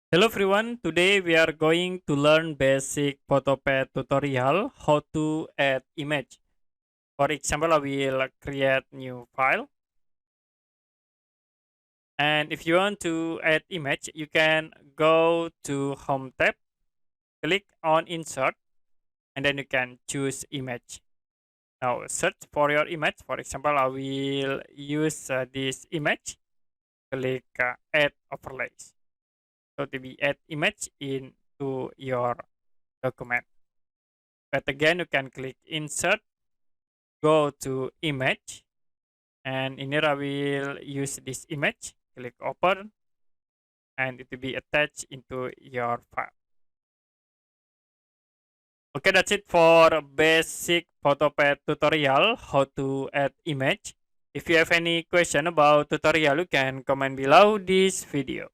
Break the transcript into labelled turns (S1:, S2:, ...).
S1: Hello everyone, today we are going to learn basic Photopad tutorial how to add image. For example, I will create new file, and if you want to add image, you can go to home tab, click on insert, and then you can choose image. Now search for your image. For example, I will use this image, click add overlays. So to be add image into your document. But again, you can click insert, go to image, and in here I will use this image, click open, and it will be attached into your file. Okay, that's it for basic Photopad tutorial, how to add image. If you have any question about tutorial, you can comment below this video.